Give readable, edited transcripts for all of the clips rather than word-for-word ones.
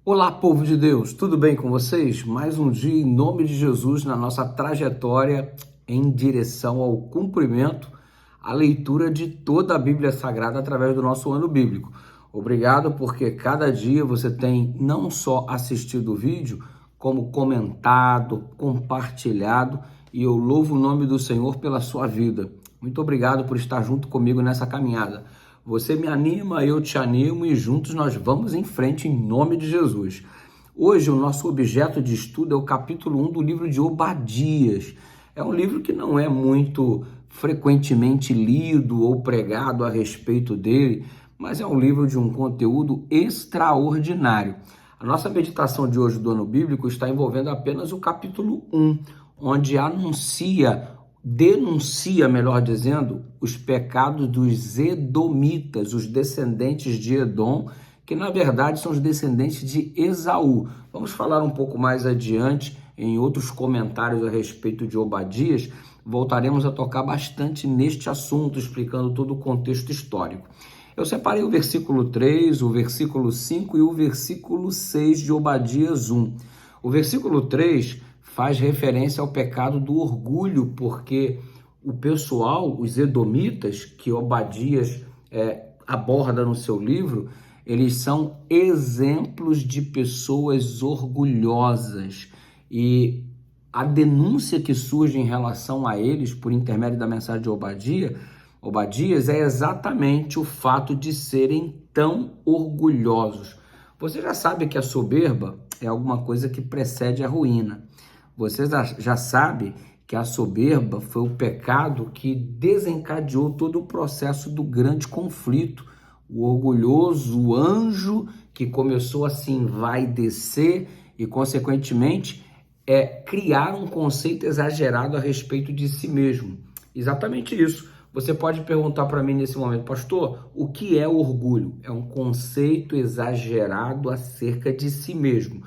Olá, povo de Deus, tudo bem com vocês? Mais um dia em nome de Jesus na nossa trajetória em direção ao cumprimento, a leitura de toda a Bíblia Sagrada através do nosso ano bíblico. Obrigado porque cada dia você tem não só assistido o vídeo, como comentado, compartilhado, e eu louvo o nome do Senhor pela sua vida. Muito obrigado por estar junto comigo nessa caminhada. Você me anima, eu te animo e juntos nós vamos em frente em nome de Jesus. Hoje o nosso objeto de estudo é o capítulo 1 do livro de Obadias. É um livro que não é muito frequentemente lido ou pregado a respeito dele, mas é um livro de um conteúdo extraordinário. A nossa meditação de hoje do ano bíblico está envolvendo apenas o capítulo 1, onde denuncia, melhor dizendo, os pecados dos edomitas, os descendentes de Edom, que na verdade são os descendentes de Esaú. Vamos falar um pouco mais adiante em outros comentários a respeito de Obadias. Voltaremos a tocar bastante neste assunto, explicando todo o contexto histórico. Eu separei o versículo 3, o versículo 5 e o versículo 6 de Obadias 1. O versículo 3 faz referência ao pecado do orgulho, porque o pessoal, os edomitas, que Obadias aborda no seu livro, eles são exemplos de pessoas orgulhosas. E a denúncia que surge em relação a eles, por intermédio da mensagem de Obadias, é exatamente o fato de serem tão orgulhosos. Você já sabe que a soberba é alguma coisa que precede a ruína. Você já sabe que a soberba foi o pecado que desencadeou todo o processo do grande conflito. O orgulhoso anjo que começou a se envaidecer e, consequentemente, criar um conceito exagerado a respeito de si mesmo. Exatamente isso. Você pode perguntar para mim nesse momento, pastor, o que é orgulho? É um conceito exagerado acerca de si mesmo.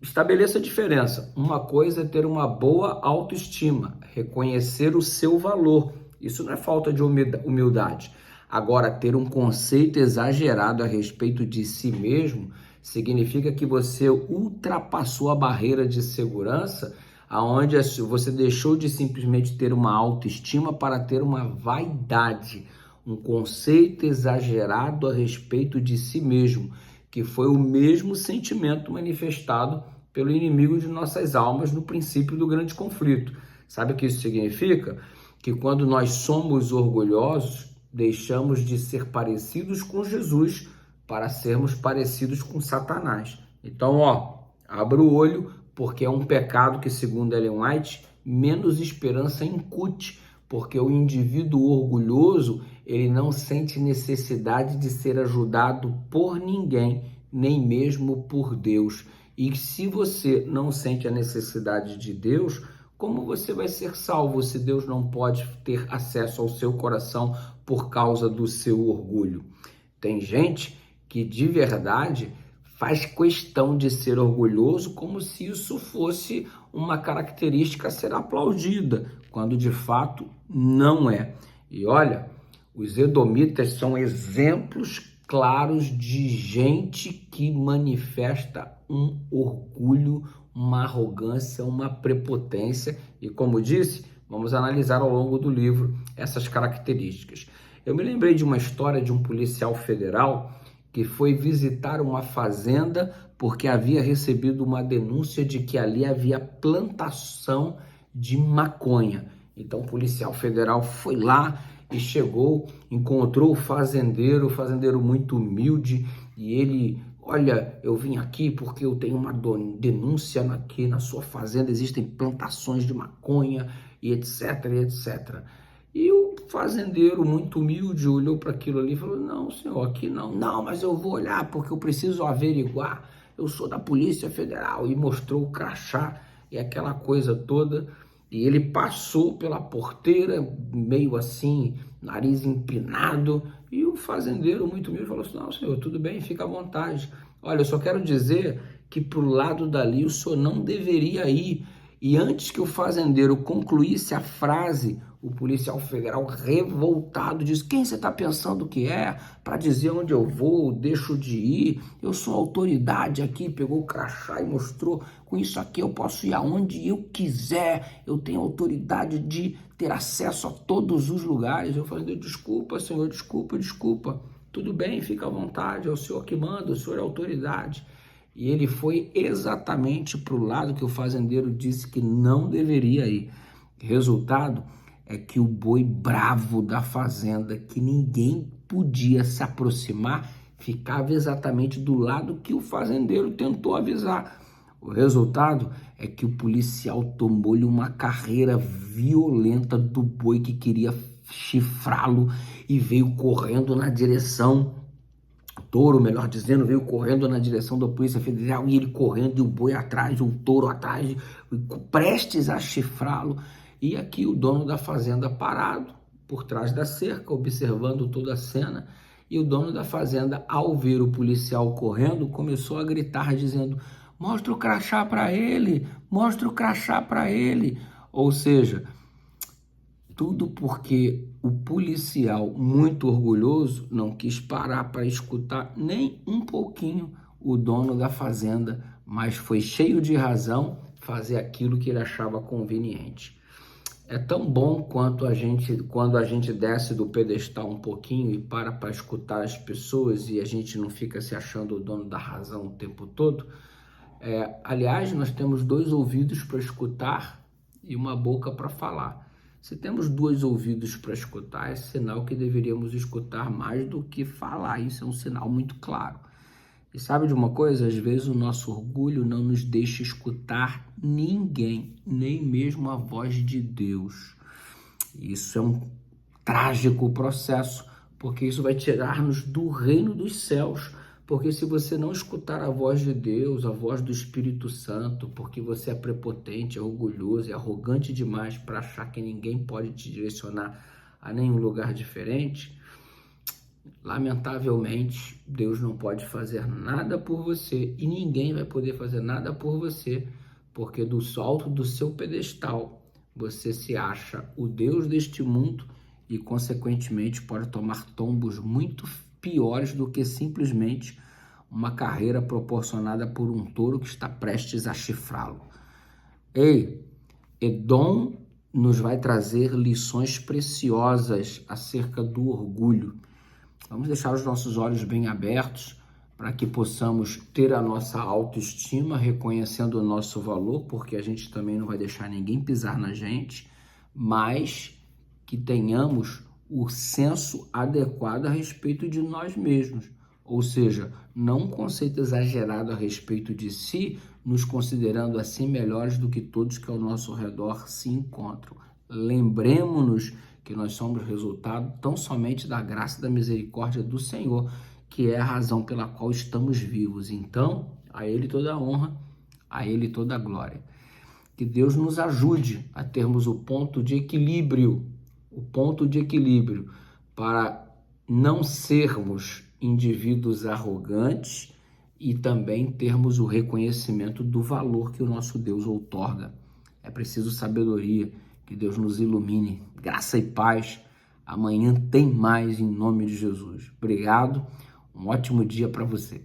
Estabeleça a diferença. Uma coisa é ter uma boa autoestima, reconhecer o seu valor. Isso não é falta de humildade. Agora, ter um conceito exagerado a respeito de si mesmo significa que você ultrapassou a barreira de segurança, aonde você deixou de simplesmente ter uma autoestima para ter uma vaidade, um conceito exagerado a respeito de si mesmo, que foi o mesmo sentimento manifestado pelo inimigo de nossas almas no princípio do grande conflito. Sabe o que isso significa? Que quando nós somos orgulhosos, deixamos de ser parecidos com Jesus para sermos parecidos com Satanás. Então, abra o olho, porque é um pecado que, segundo Ellen White, menos esperança incute, porque o indivíduo orgulhoso, ele não sente necessidade de ser ajudado por ninguém, nem mesmo por Deus. E se você não sente a necessidade de Deus, como você vai ser salvo se Deus não pode ter acesso ao seu coração por causa do seu orgulho? Tem gente que de verdade faz questão de ser orgulhoso como se isso fosse uma característica a ser aplaudida, quando de fato não é. E olha, os edomitas são exemplos claros de gente que manifesta um orgulho, uma arrogância, uma prepotência. E como disse, vamos analisar ao longo do livro essas características. Eu me lembrei de uma história de um policial federal que foi visitar uma fazenda porque havia recebido uma denúncia de que ali havia plantação de maconha. Então o policial federal foi lá e chegou, encontrou o fazendeiro muito humilde, e ele: olha, eu vim aqui porque eu tenho uma denúncia aqui na sua fazenda, existem plantações de maconha e etc, e etc. E o fazendeiro muito humilde olhou para aquilo ali e falou: não, senhor, aqui não. Não, mas eu vou olhar porque eu preciso averiguar, eu sou da Polícia Federal. E mostrou o crachá e aquela coisa toda. E ele passou pela porteira, meio assim, nariz empinado, e o fazendeiro muito humilde falou assim: não, senhor, tudo bem, fica à vontade. Olha, eu só quero dizer que para o lado dali o senhor não deveria ir. E antes que o fazendeiro concluísse a frase, o policial federal, revoltado, disse: quem você está pensando que é para dizer onde eu vou, deixo de ir? Eu sou autoridade aqui. Pegou o crachá e mostrou: com isso aqui eu posso ir aonde eu quiser, eu tenho autoridade de ter acesso a todos os lugares. Eu falei: desculpa, senhor, desculpa. Tudo bem, fica à vontade, é o senhor que manda, o senhor é autoridade. E ele foi exatamente para o lado que o fazendeiro disse que não deveria ir. Resultado é que o boi bravo da fazenda, que ninguém podia se aproximar, ficava exatamente do lado que o fazendeiro tentou avisar. O resultado é que o policial tomou-lhe uma carreira violenta do boi que queria chifrá-lo e veio correndo na direção. O touro, melhor dizendo, veio correndo na direção da Polícia Federal e ele correndo e o boi atrás, o touro atrás, prestes a chifrá-lo. E aqui o dono da fazenda parado por trás da cerca, observando toda a cena. E o dono da fazenda, ao ver o policial correndo, começou a gritar dizendo: mostra o crachá para ele, mostra o crachá para ele. Ou seja, tudo porque o policial, muito orgulhoso, não quis parar para escutar nem um pouquinho o dono da fazenda, mas foi cheio de razão fazer aquilo que ele achava conveniente. É tão bom quando a gente desce do pedestal um pouquinho e para escutar as pessoas e a gente não fica se achando o dono da razão o tempo todo. Aliás, nós temos 2 ouvidos para escutar e uma boca para falar. Se temos 2 ouvidos para escutar, é sinal que deveríamos escutar mais do que falar. Isso é um sinal muito claro. E sabe de uma coisa? Às vezes o nosso orgulho não nos deixa escutar ninguém, nem mesmo a voz de Deus. Isso é um trágico processo, porque isso vai tirar-nos do reino dos céus. Porque se você não escutar a voz de Deus, a voz do Espírito Santo, porque você é prepotente, é orgulhoso, é arrogante demais para achar que ninguém pode te direcionar a nenhum lugar diferente, lamentavelmente, Deus não pode fazer nada por você e ninguém vai poder fazer nada por você, porque do alto do seu pedestal você se acha o Deus deste mundo e, consequentemente, pode tomar tombos muito piores do que simplesmente uma carreira proporcionada por um touro que está prestes a chifrá-lo. Ei, Edom nos vai trazer lições preciosas acerca do orgulho. Vamos deixar os nossos olhos bem abertos para que possamos ter a nossa autoestima, reconhecendo o nosso valor, porque a gente também não vai deixar ninguém pisar na gente, mas que tenhamos o senso adequado a respeito de nós mesmos. Ou seja, não um conceito exagerado a respeito de si, nos considerando assim melhores do que todos que ao nosso redor se encontram. Lembremos-nos que nós somos resultado tão somente da graça e da misericórdia do Senhor, que é a razão pela qual estamos vivos. Então, a Ele toda a honra, a Ele toda a glória. Que Deus nos ajude a termos o ponto de equilíbrio para não sermos indivíduos arrogantes e também termos o reconhecimento do valor que o nosso Deus outorga. É preciso sabedoria, que Deus nos ilumine, graça e paz. Amanhã tem mais em nome de Jesus. Obrigado, um ótimo dia para você.